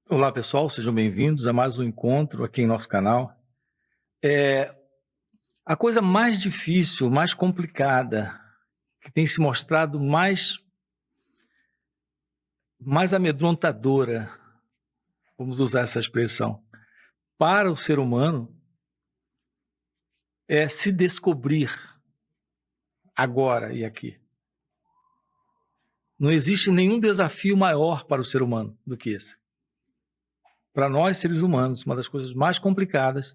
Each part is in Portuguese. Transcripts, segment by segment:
Olá pessoal, sejam bem-vindos a mais um encontro aqui em nosso canal. É, a coisa mais difícil, mais complicada, que tem se mostrado mais amedrontadora, vamos usar essa expressão, para o ser humano é se descobrir agora e aqui. Não existe nenhum desafio maior para o ser humano do que esse. Para nós, seres humanos, uma das coisas mais complicadas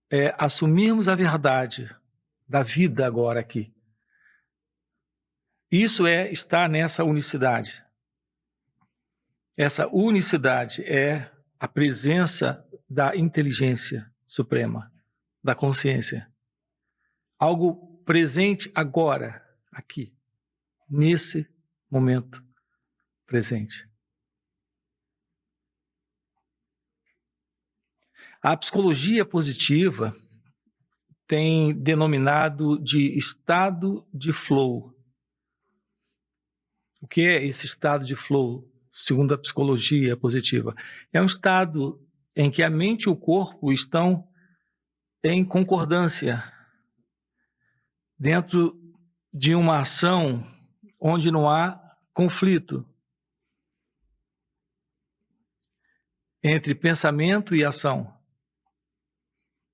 é assumirmos a verdade da vida agora aqui. Isso é estar nessa unicidade. Essa unicidade é a presença da inteligência suprema, da consciência. Algo presente agora, aqui, nesse momento presente. A psicologia positiva tem denominado de estado de flow. O que é esse estado de flow, segundo a psicologia positiva? É um estado em que a mente e o corpo estão em concordância, dentro de uma ação onde não há conflito entre pensamento e ação.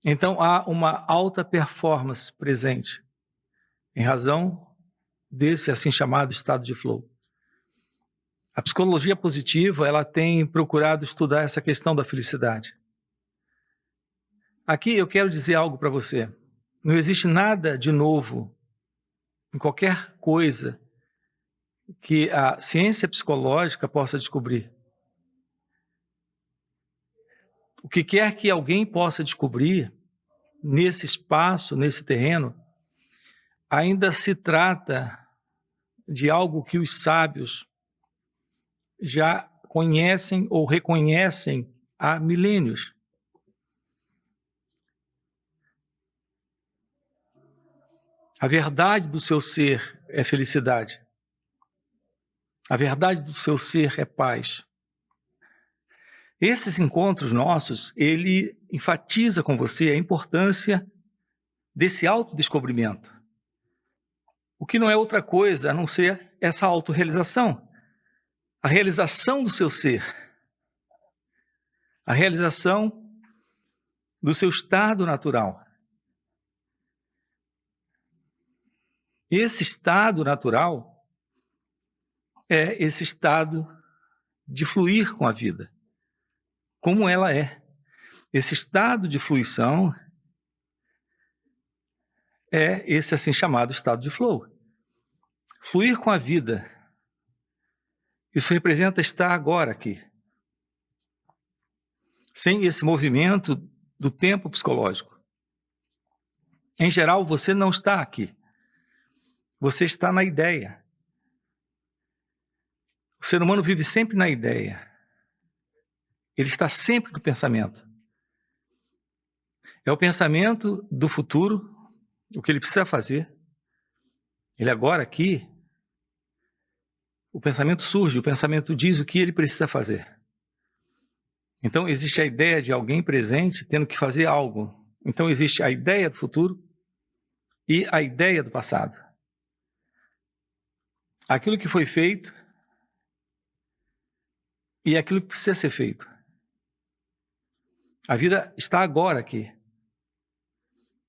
Então há uma alta performance presente, em razão desse assim chamado estado de flow. A psicologia positiva, ela tem procurado estudar essa questão da felicidade. Aqui eu quero dizer algo para você. Não existe nada de novo em qualquer coisa que a ciência psicológica possa descobrir. O que quer que alguém possa descobrir nesse espaço, nesse terreno, ainda se trata de algo que os sábios já conhecem ou reconhecem há milênios. A verdade do seu ser é felicidade. A verdade do seu ser é paz. Esses encontros nossos, ele enfatiza com você a importância desse autodescobrimento. O que não é outra coisa a não ser essa autorrealização. A realização do seu ser. A realização do seu estado natural. Esse estado natural é esse estado de fluir com a vida, como ela é. Esse estado de fluição é esse assim chamado estado de flow. Fluir com a vida. Isso representa estar agora aqui. Sem esse movimento do tempo psicológico. Em geral, você não está aqui. Você está na ideia. O ser humano vive sempre na ideia. Ele está sempre no pensamento. É o pensamento do futuro, o que ele precisa fazer. Ele agora aqui, o pensamento surge, o pensamento diz o que ele precisa fazer. Então existe a ideia de alguém presente tendo que fazer algo. Então existe a ideia do futuro e a ideia do passado. Aquilo que foi feito e aquilo que precisa ser feito. A vida está agora aqui.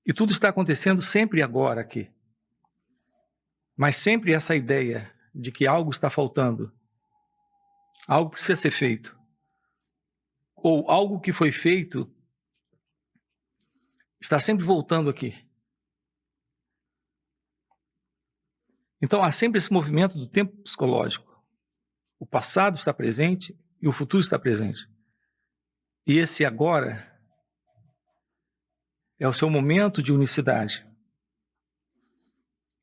E tudo está acontecendo sempre agora aqui. Mas sempre essa ideia de que algo está faltando, algo precisa ser feito, ou algo que foi feito está sempre voltando aqui. Então há sempre esse movimento do tempo psicológico. O passado está presente e o futuro está presente. E esse agora é o seu momento de unicidade,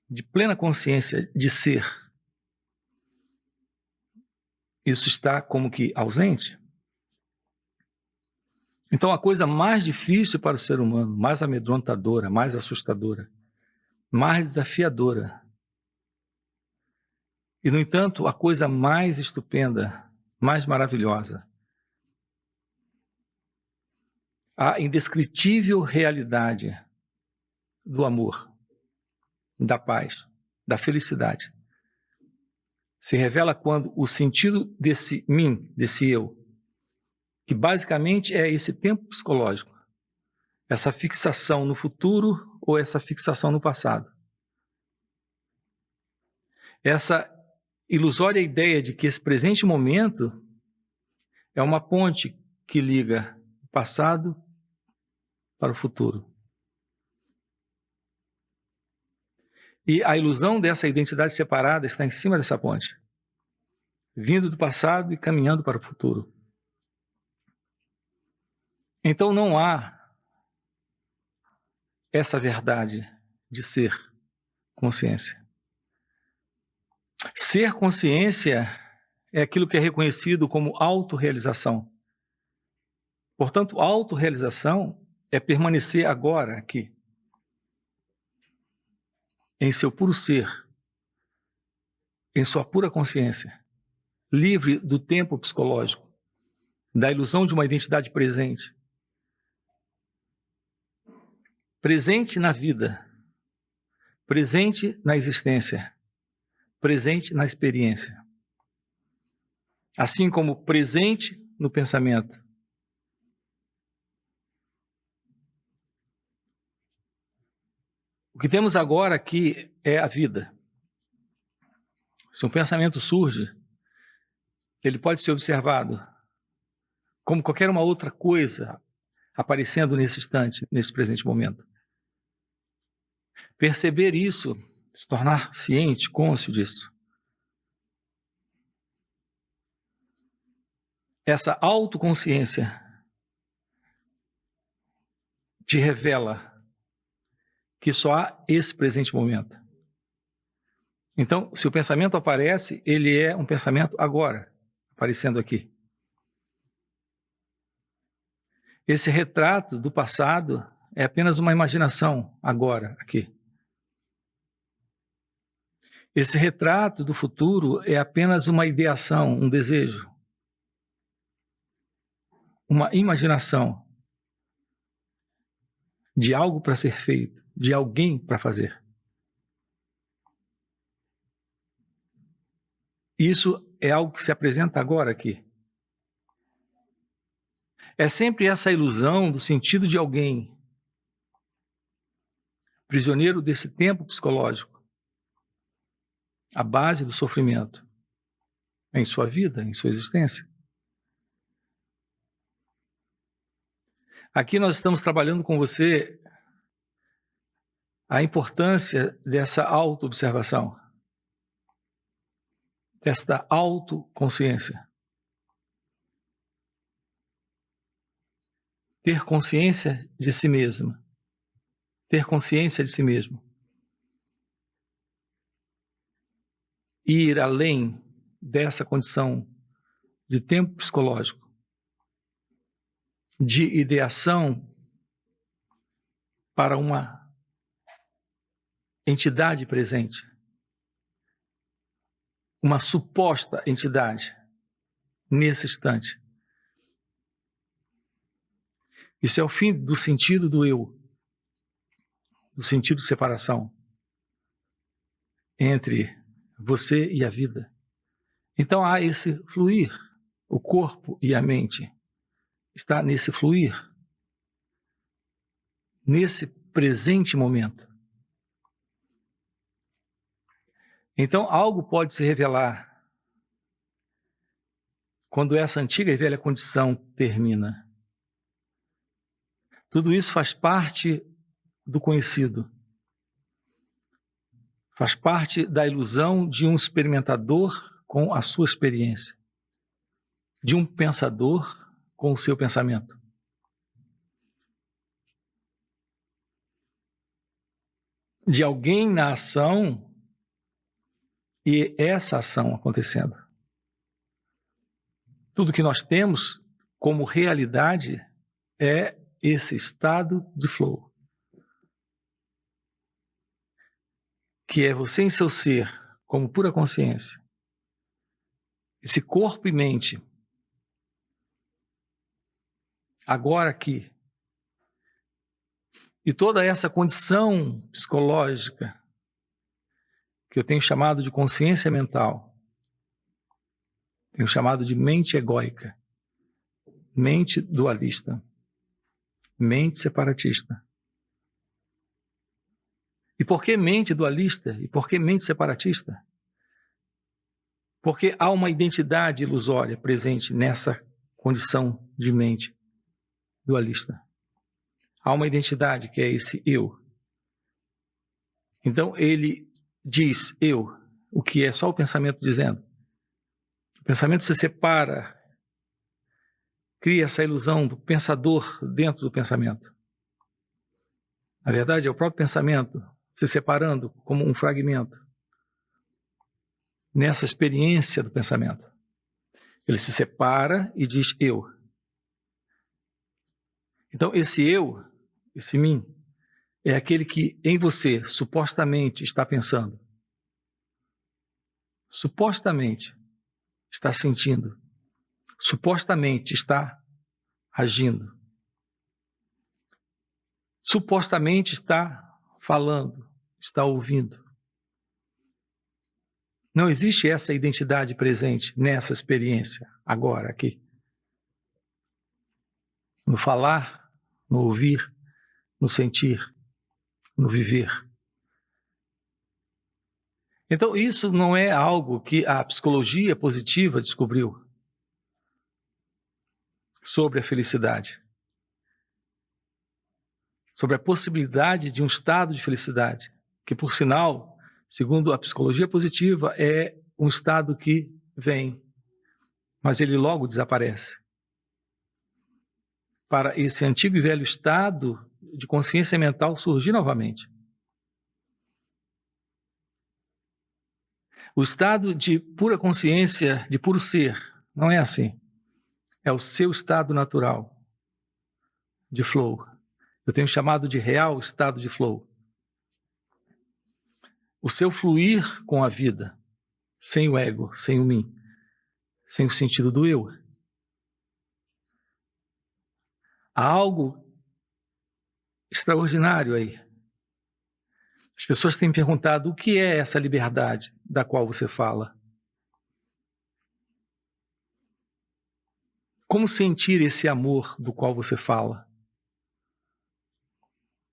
de plena consciência de ser. Isso está como que ausente. Então a coisa mais difícil para o ser humano, mais amedrontadora, mais assustadora, mais desafiadora, e no entanto a coisa mais estupenda, mais maravilhosa, a indescritível realidade do amor, da paz, da felicidade. Se revela quando o sentido desse mim, desse eu, que basicamente é esse tempo psicológico, essa fixação no futuro ou essa fixação no passado. Essa ilusória ideia de que esse presente momento é uma ponte que liga o passado para o futuro. E a ilusão dessa identidade separada está em cima dessa ponte, vindo do passado e caminhando para o futuro. Então não há essa verdade de ser consciência. Ser consciência é aquilo que é reconhecido como autorrealização. Portanto, autorrealização é permanecer agora aqui, em seu puro ser, em sua pura consciência, livre do tempo psicológico, da ilusão de uma identidade presente. Presente na vida, presente na existência, presente na experiência. Assim como presente no pensamento. O que temos agora aqui é a vida. Se um pensamento surge, ele pode ser observado como qualquer uma outra coisa aparecendo nesse instante, nesse presente momento. Perceber isso, se tornar ciente, cônscio disso. Essa autoconsciência te revela que só há esse presente momento. Então, se o pensamento aparece, ele é um pensamento agora, aparecendo aqui. Esse retrato do passado é apenas uma imaginação agora, aqui. Esse retrato do futuro é apenas uma ideação, um desejo. Uma imaginação de algo para ser feito, de alguém para fazer. Isso é algo que se apresenta agora aqui. É sempre essa ilusão do sentido de alguém, prisioneiro desse tempo psicológico, a base do sofrimento em sua vida, em sua existência. Aqui nós estamos trabalhando com você a importância dessa autoobservação, desta autoconsciência. Ter consciência de si mesma, ter consciência de si mesmo. Ir além dessa condição de tempo psicológico, de ideação para uma entidade presente, uma suposta entidade nesse instante. Isso é o fim do sentido do eu, do sentido de separação entre você e a vida. Então há esse fluir, o corpo e a mente está nesse fluir, nesse presente momento. Então algo pode se revelar quando essa antiga e velha condição termina. Tudo isso faz parte do conhecido. Faz parte da ilusão de um experimentador com a sua experiência, de um pensador com o seu pensamento. De alguém na ação e essa ação acontecendo. Tudo que nós temos como realidade é esse estado de flow, que é você em seu ser, como pura consciência. Esse corpo e mente, agora aqui, E toda essa condição psicológica, que eu tenho chamado de consciência mental, tenho chamado de mente egóica, mente dualista, mente separatista. E por que mente dualista? E por que mente separatista? Porque há uma identidade ilusória presente nessa condição de mente dualista. Há uma identidade que é esse eu. Então ele diz eu, o que é só o pensamento dizendo. O pensamento se separa, cria essa ilusão do pensador dentro do pensamento. Na verdade, é o próprio pensamento se separando como um fragmento nessa experiência do pensamento. Ele se separa e diz eu. Então, esse eu, esse mim, é aquele que em você supostamente está pensando, supostamente está sentindo, supostamente está agindo, supostamente está falando, está ouvindo. Não existe essa identidade presente nessa experiência, agora, aqui. No falar, no ouvir, no sentir, no viver. Então, isso não é algo que a psicologia positiva descobriu sobre a felicidade, sobre a possibilidade de um estado de felicidade, que, por sinal, segundo a psicologia positiva, é um estado que vem, mas ele logo desaparece. Para esse antigo e velho estado de consciência mental surgir novamente. O estado de pura consciência, de puro ser, não é assim. É o seu estado natural de flow. Eu tenho chamado de real estado de flow. O seu fluir com a vida, sem o ego, sem o mim, sem o sentido do eu. Há algo extraordinário aí. As pessoas têm perguntado o que é essa liberdade da qual você fala. Como sentir esse amor do qual você fala?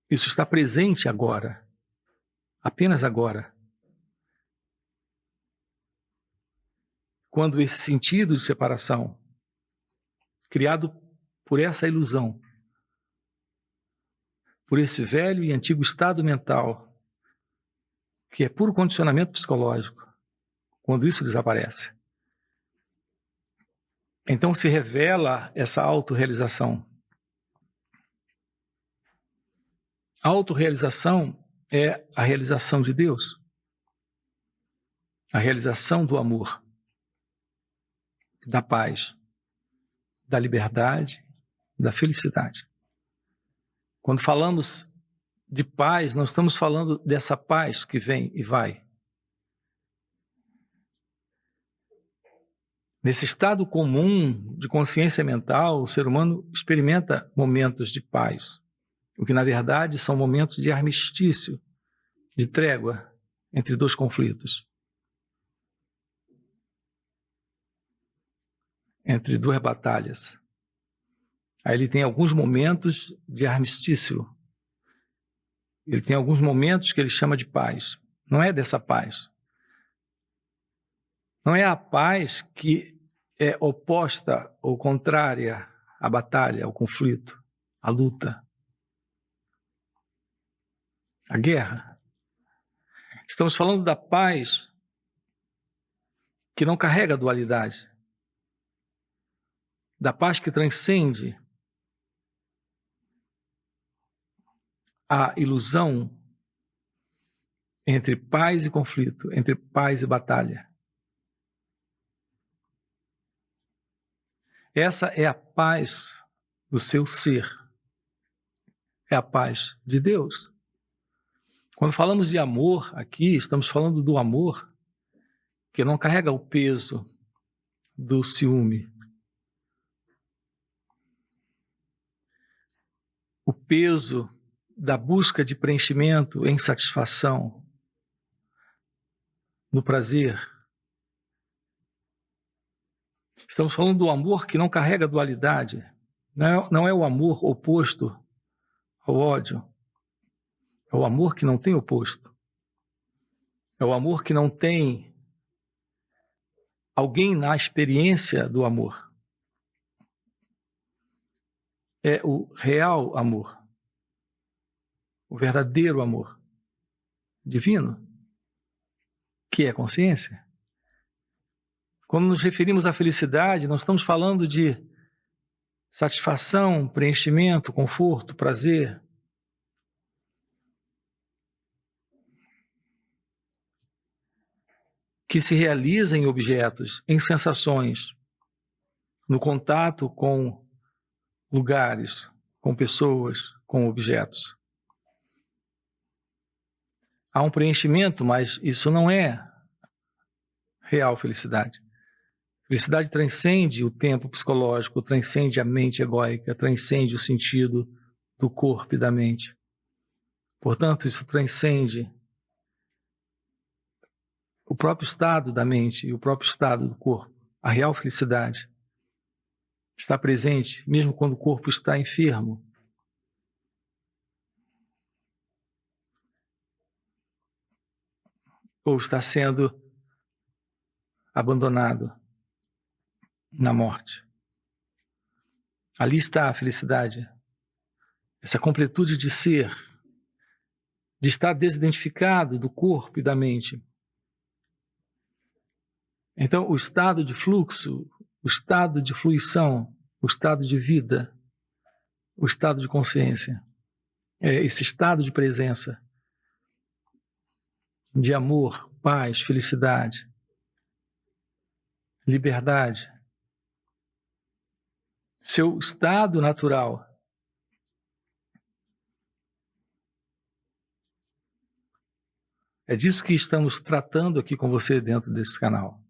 Isso está presente agora, apenas agora. Quando esse sentido de separação, criado por essa ilusão, por esse velho e antigo estado mental, que é puro condicionamento psicológico, quando isso desaparece, então se revela essa autorrealização. A autorrealização é a realização de Deus, a realização do amor, da paz, da liberdade, da felicidade. Quando falamos de paz, nós estamos falando dessa paz que vem e vai. Nesse estado comum de consciência mental, o ser humano experimenta momentos de paz, o que na verdade são momentos de armistício, de trégua entre dois conflitos, entre duas batalhas. Aí ele tem alguns momentos de armistício, ele tem alguns momentos que ele chama de paz. Não é dessa paz. Não é a paz que é oposta ou contrária à batalha, ao conflito, à luta, à guerra. Estamos falando da paz que não carrega dualidade, da paz que transcende a ilusão entre paz e conflito, entre paz e batalha. Essa é a paz do seu ser. É a paz de Deus. Quando falamos de amor aqui, estamos falando do amor que não carrega o peso do ciúme, o peso da busca de preenchimento em satisfação, no prazer. Estamos falando do amor que não carrega dualidade. Não é o amor oposto ao ódio. É o amor que não tem oposto. É o amor que não tem alguém na experiência do amor. É o real amor. O verdadeiro amor. Divino. Que é a consciência. Quando nos referimos à felicidade, nós estamos falando de satisfação, preenchimento, conforto, prazer. Que se realiza em objetos, em sensações, no contato com lugares, com pessoas, com objetos. Há um preenchimento, mas isso não é real felicidade. Felicidade transcende o tempo psicológico, transcende a mente egóica, transcende o sentido do corpo e da mente. Portanto, isso transcende o próprio estado da mente e o próprio estado do corpo. A real felicidade está presente mesmo quando o corpo está enfermo. Ou está sendo abandonado na morte. Ali está a felicidade, essa completude de ser, de estar desidentificado do corpo e da mente. Então, o estado de fluxo, o estado de fluição, o estado de vida, o estado de consciência, é esse estado de presença, de amor, paz, felicidade, liberdade. Seu estado natural. É disso que estamos tratando aqui com você dentro desse canal.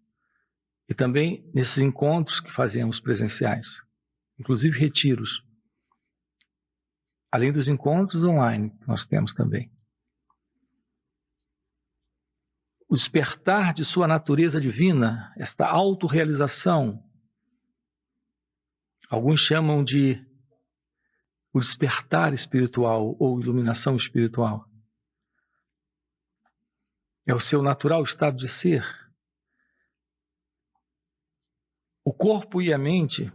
E também nesses encontros que fazemos presenciais, inclusive retiros. Além dos encontros online que nós temos também. O despertar de sua natureza divina, esta autorrealização, alguns chamam de o despertar espiritual ou iluminação espiritual. É o seu natural estado de ser. O corpo e a mente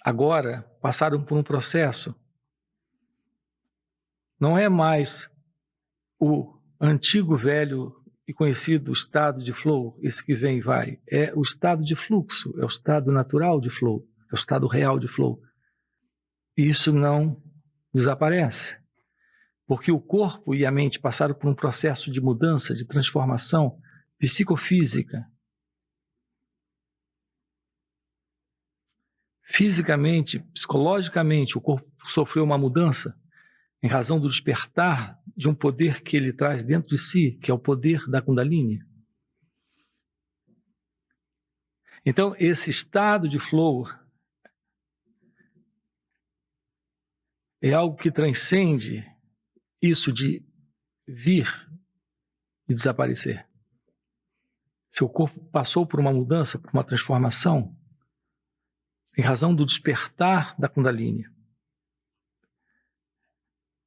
agora passaram por um processo. Não é mais o antigo, velho e conhecido estado de flow, esse que vem e vai. É o estado de fluxo, é o estado natural de flow, é o estado real de flow. E isso não desaparece. Porque o corpo e a mente passaram por um processo de mudança, de transformação psicofísica. Fisicamente, psicologicamente, o corpo sofreu uma mudança em razão do despertar de um poder que ele traz dentro de si, que é o poder da Kundalini. Então, esse estado de flow é algo que transcende isso de vir e desaparecer. Seu corpo passou por uma mudança, por uma transformação, em razão do despertar da Kundalini.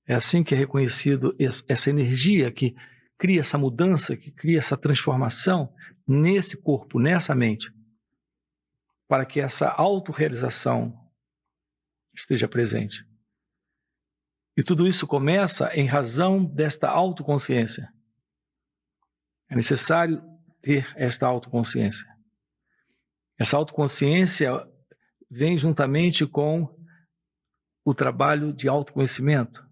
É assim que é reconhecido essa energia que cria essa mudança, que cria essa transformação nesse corpo, nessa mente, para que essa autorrealização esteja presente. E tudo isso começa em razão desta autoconsciência. É necessário ter esta autoconsciência. Essa autoconsciência vem juntamente com o trabalho de autoconhecimento.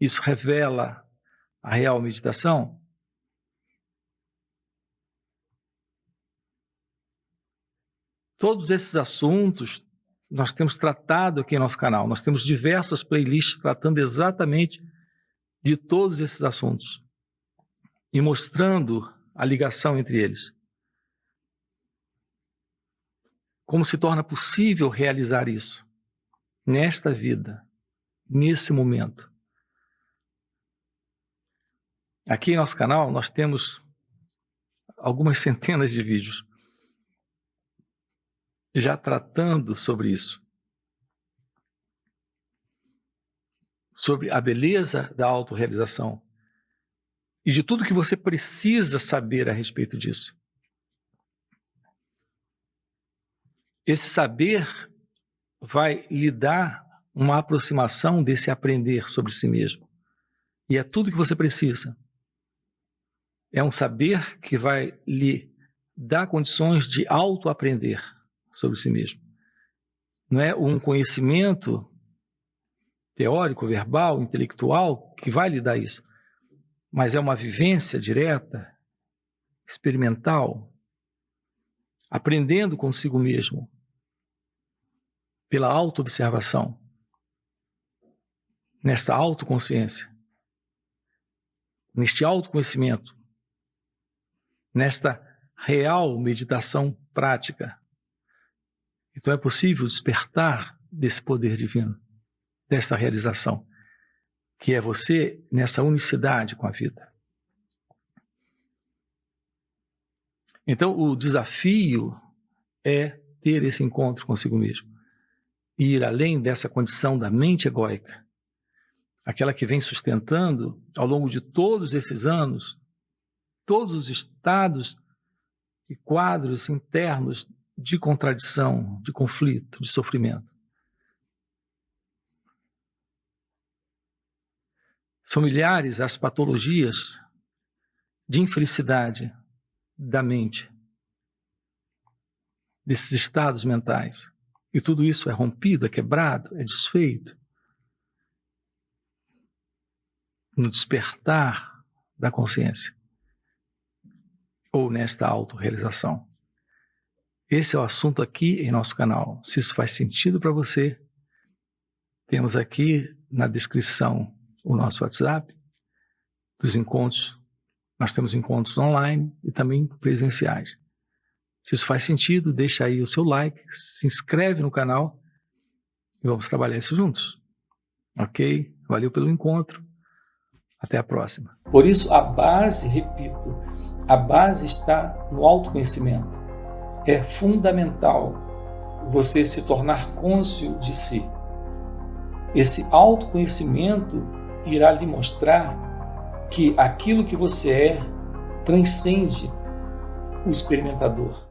Isso revela a real meditação. Todos esses assuntos nós temos tratado aqui em nosso canal. Nós temos diversas playlists tratando exatamente de todos esses assuntos e mostrando a ligação entre eles. Como se torna possível realizar isso nesta vida, nesse momento. Aqui em nosso canal nós temos algumas centenas de vídeos já tratando sobre isso. Sobre a beleza da autorrealização e de tudo que você precisa saber a respeito disso. Esse saber vai lhe dar uma aproximação desse aprender sobre si mesmo. E é tudo que você precisa. É um saber que vai lhe dar condições de autoaprender sobre si mesmo. Não é um conhecimento teórico, verbal, intelectual que vai lhe dar isso, mas é uma vivência direta, experimental, aprendendo consigo mesmo, pela autoobservação, nesta autoconsciência, neste autoconhecimento, nesta real meditação prática. Então é possível despertar desse poder divino, desta realização, que é você nessa unicidade com a vida. Então o desafio é ter esse encontro consigo mesmo, e ir além dessa condição da mente egóica, aquela que vem sustentando ao longo de todos esses anos, todos os estados e quadros internos de contradição, de conflito, de sofrimento. São milhares as patologias de infelicidade da mente, desses estados mentais. E tudo isso é rompido, é quebrado, é desfeito no despertar da consciência ou nesta autorrealização. Esse é o assunto aqui em nosso canal. Se isso faz sentido para você, temos aqui na descrição o nosso WhatsApp dos encontros. Nós temos encontros online e também presenciais. Se isso faz sentido, deixa aí o seu like, se inscreve no canal e vamos trabalhar isso juntos. Ok? Valeu pelo encontro. Até a próxima. Por isso, a base, repito, a base está no autoconhecimento. É fundamental você se tornar cônscio de si. Esse autoconhecimento irá lhe mostrar que aquilo que você é transcende o experimentador.